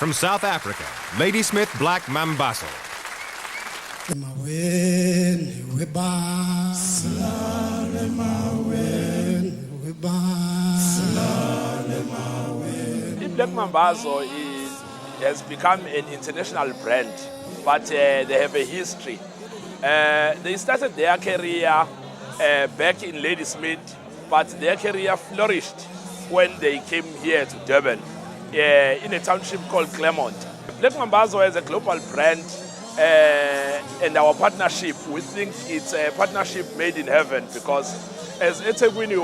From South Africa, Ladysmith Black Mambazo. Black Mambazo has become an international brand, but they have a history. They started their career back in Ladysmith, but their career flourished when they came here to Durban, in a township called Claremont. Black Mambazo is a global brand, and our partnership, we think it's a partnership made in heaven, because as eThekwini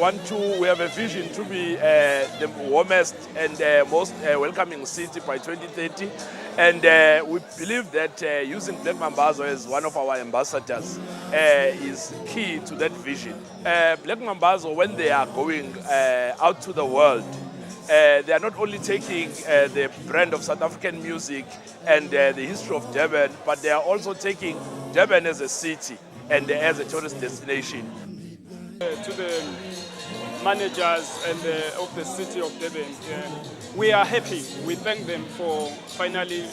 we have a vision to be the warmest and most welcoming city by 2030. And we believe that using Black Mambazo as one of our ambassadors is key to that vision. Black Mambazo, when they are going out to the world, they are not only taking the brand of South African music and the history of Durban, but they are also taking Durban as a city and as a tourist destination. To the managers and of the city of Durban, we are happy. We thank them for finally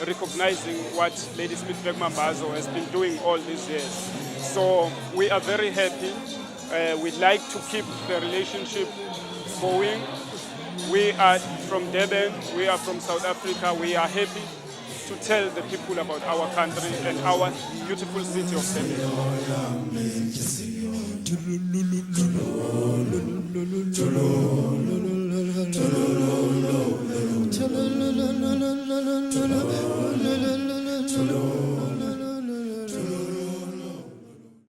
recognizing what Ladysmith Black Mambazo has been doing all these years. So we are very happy. We'd like to keep the relationship going. We are from Durban, we are from South Africa. We are happy to tell the people about our country and our beautiful city of Durban.